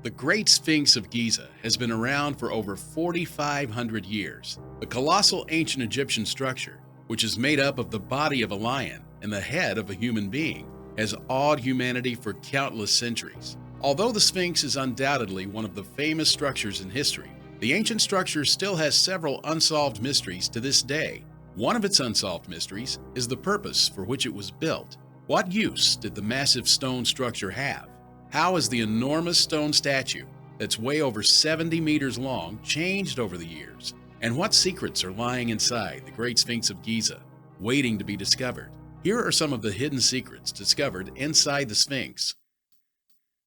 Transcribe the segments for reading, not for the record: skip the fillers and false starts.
The Great Sphinx of Giza has been around for over 4,500 years. The colossal ancient Egyptian structure, which is made up of the body of a lion and the head of a human being, has awed humanity for countless centuries. Although the Sphinx is undoubtedly one of the famous structures in history, the ancient structure still has several unsolved mysteries to this day. One of its unsolved mysteries is the purpose for which it was built. What use did the massive stone structure have? How has the enormous stone statue, that's way over 70 meters long, changed over the years? And what secrets are lying inside the Great Sphinx of Giza, waiting to be discovered? Here are some of the hidden secrets discovered inside the Sphinx.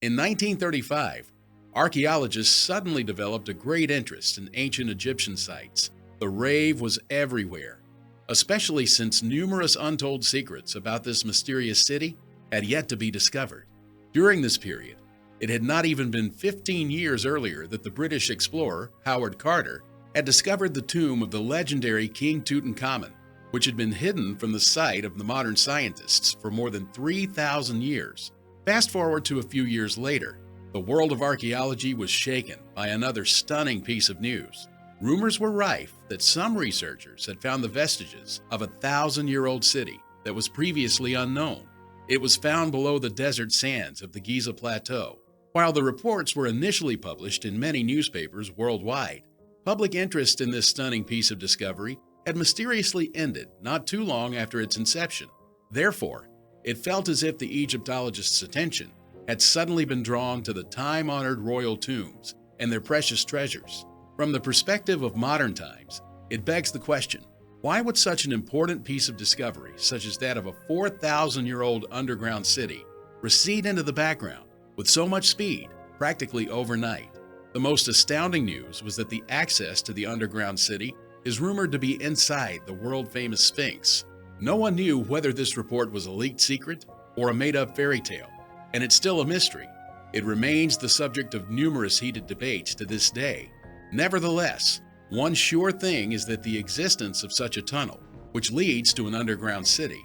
In 1935, archaeologists suddenly developed a great interest in ancient Egyptian sites. The rave was everywhere, especially since numerous untold secrets about this mysterious city had yet to be discovered. During this period, it had not even been 15 years earlier that the British explorer Howard Carter had discovered the tomb of the legendary King Tutankhamun, which had been hidden from the sight of the modern scientists for more than 3,000 years. Fast forward to a few years later, the world of archaeology was shaken by another stunning piece of news. Rumors were rife that some researchers had found the vestiges of a 1,000-year-old city that was previously unknown. It was found below the desert sands of the Giza Plateau. While the reports were initially published in many newspapers worldwide, public interest in this stunning piece of discovery had mysteriously ended not too long after its inception. Therefore, it felt as if the Egyptologists' attention had suddenly been drawn to the time-honored royal tombs and their precious treasures. From the perspective of modern times, it begs the question, why would such an important piece of discovery, such as that of a 4,000-year-old underground city, recede into the background with so much speed, practically overnight? The most astounding news was that the access to the underground city is rumored to be inside the world-famous Sphinx. No one knew whether this report was a leaked secret or a made-up fairy tale, and it's still a mystery. It remains the subject of numerous heated debates to this day. Nevertheless, one sure thing is that the existence of such a tunnel, which leads to an underground city,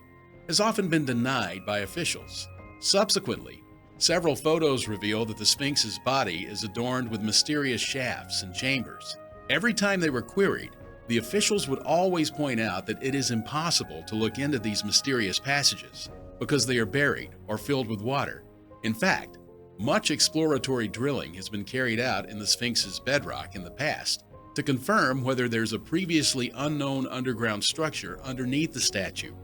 has often been denied by officials. Subsequently, several photos reveal that the Sphinx's body is adorned with mysterious shafts and chambers. Every time they were queried, the officials would always point out that it is impossible to look into these mysterious passages because they are buried or filled with water. In fact, much exploratory drilling has been carried out in the Sphinx's bedrock in the past to confirm whether there's a previously unknown underground structure underneath the statue.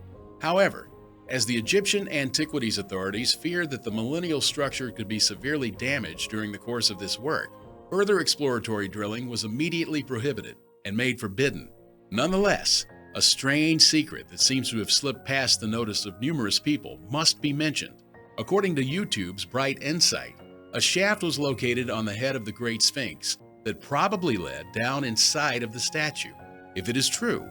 However, as the Egyptian Antiquities authorities feared that the millennial structure could be severely damaged during the course of this work, further exploratory drilling was immediately prohibited and made forbidden. Nonetheless, a strange secret that seems to have slipped past the notice of numerous people must be mentioned. According to YouTube's Bright Insight, a shaft was located on the head of the Great Sphinx that probably led down inside of the statue. If it is true,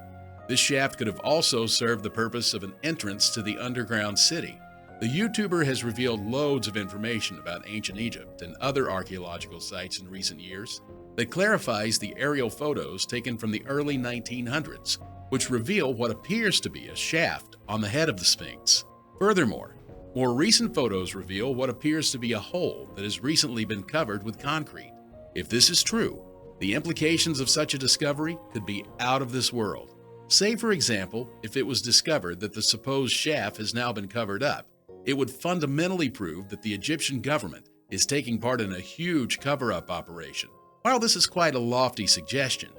this shaft could have also served the purpose of an entrance to the underground city. The YouTuber has revealed loads of information about ancient Egypt and other archaeological sites in recent years that clarifies the aerial photos taken from the early 1900s, which reveal what appears to be a shaft on the head of the Sphinx. Furthermore, more recent photos reveal what appears to be a hole that has recently been covered with concrete. If this is true, the implications of such a discovery could be out of this world. Say, for example, if it was discovered that the supposed shaft has now been covered up, it would fundamentally prove that the Egyptian government is taking part in a huge cover-up operation. While this is quite a lofty suggestion,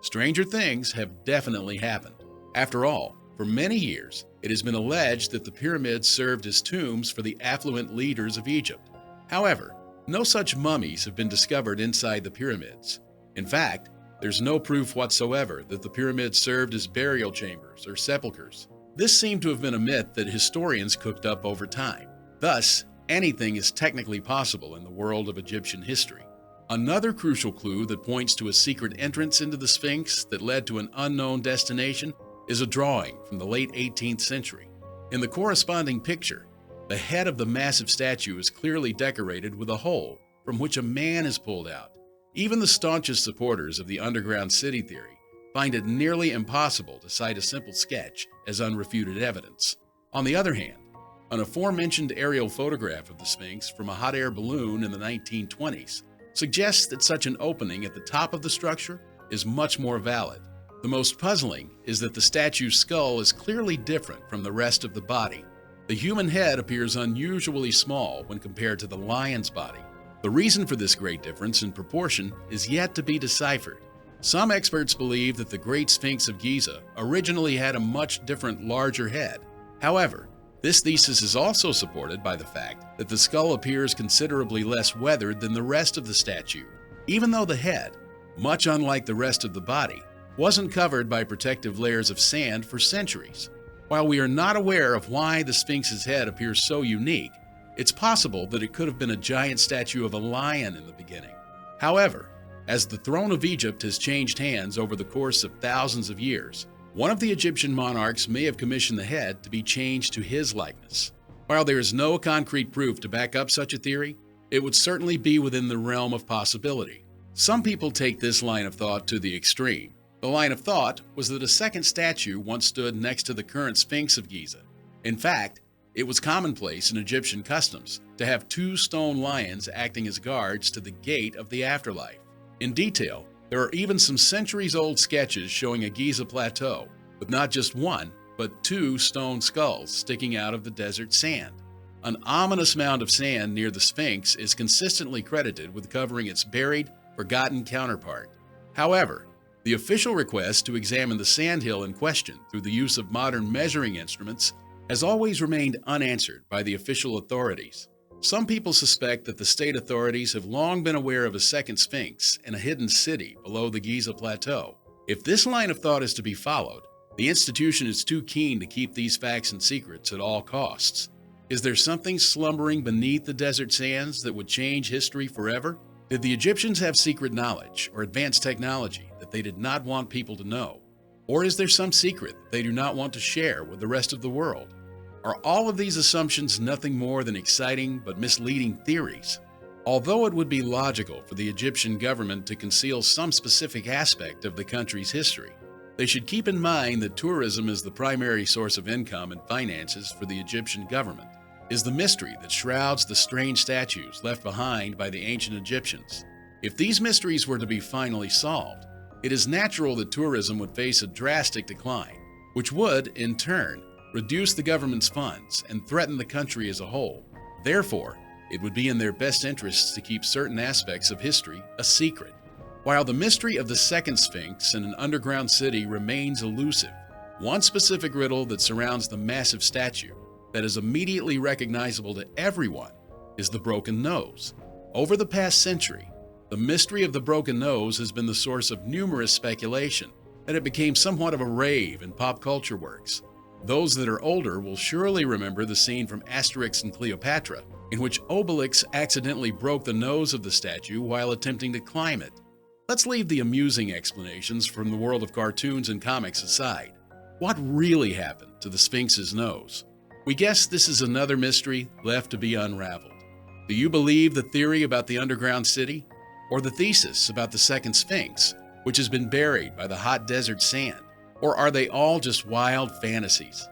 stranger things have definitely happened. After all, for many years, it has been alleged that the pyramids served as tombs for the affluent leaders of Egypt. However, no such mummies have been discovered inside the pyramids. In fact, there's no proof whatsoever that the pyramids served as burial chambers or sepulchres. This seemed to have been a myth that historians cooked up over time. Thus, anything is technically possible in the world of Egyptian history. Another crucial clue that points to a secret entrance into the Sphinx that led to an unknown destination is a drawing from the late 18th century. In the corresponding picture, the head of the massive statue is clearly decorated with a hole from which a man is pulled out. Even the staunchest supporters of the underground city theory find it nearly impossible to cite a simple sketch as unrefuted evidence. On the other hand, an aforementioned aerial photograph of the Sphinx from a hot air balloon in the 1920s suggests that such an opening at the top of the structure is much more valid. The most puzzling is that the statue's skull is clearly different from the rest of the body. The human head appears unusually small when compared to the lion's body. The reason for this great difference in proportion is yet to be deciphered. Some experts believe that the Great Sphinx of Giza originally had a much different, larger head. However, this thesis is also supported by the fact that the skull appears considerably less weathered than the rest of the statue, even though the head, much unlike the rest of the body, wasn't covered by protective layers of sand for centuries. While we are not aware of why the Sphinx's head appears so unique, it's possible that it could have been a giant statue of a lion in the beginning. However, as the throne of Egypt has changed hands over the course of thousands of years, one of the Egyptian monarchs may have commissioned the head to be changed to his likeness. While there is no concrete proof to back up such a theory, it would certainly be within the realm of possibility. Some people take this line of thought to the extreme. The line of thought was that a second statue once stood next to the current Sphinx of Giza. In fact, it was commonplace in Egyptian customs to have two stone lions acting as guards to the gate of the afterlife. In detail, there are even some centuries-old sketches showing a Giza plateau with not just one, but two stone skulls sticking out of the desert sand. An ominous mound of sand near the Sphinx is consistently credited with covering its buried, forgotten counterpart. However, the official request to examine the sandhill in question through the use of modern measuring instruments has always remained unanswered by the official authorities. Some people suspect that the state authorities have long been aware of a second Sphinx in a hidden city below the Giza plateau. If this line of thought is to be followed, the institution is too keen to keep these facts and secrets at all costs. Is there something slumbering beneath the desert sands that would change history forever? Did the Egyptians have secret knowledge or advanced technology that they did not want people to know? Or is there some secret that they do not want to share with the rest of the world? Are all of these assumptions nothing more than exciting but misleading theories? Although it would be logical for the Egyptian government to conceal some specific aspect of the country's history, they should keep in mind that tourism is the primary source of income and finances for the Egyptian government. Is the mystery that shrouds the strange statues left behind by the ancient Egyptians. If these mysteries were to be finally solved, it is natural that tourism would face a drastic decline, which would, in turn, reduce the government's funds and threaten the country as a whole. Therefore, it would be in their best interests to keep certain aspects of history a secret. While the mystery of the second Sphinx in an underground city remains elusive, one specific riddle that surrounds the massive statue that is immediately recognizable to everyone is the broken nose. Over the past century, the mystery of the broken nose has been the source of numerous speculation, and it became somewhat of a rave in pop culture works. Those that are older will surely remember the scene from Asterix and Cleopatra, in which Obelix accidentally broke the nose of the statue while attempting to climb it. Let's leave the amusing explanations from the world of cartoons and comics aside. What really happened to the Sphinx's nose? We guess this is another mystery left to be unraveled. Do you believe the theory about the underground city, or the thesis about the second Sphinx, which has been buried by the hot desert sand? Or are they all just wild fantasies?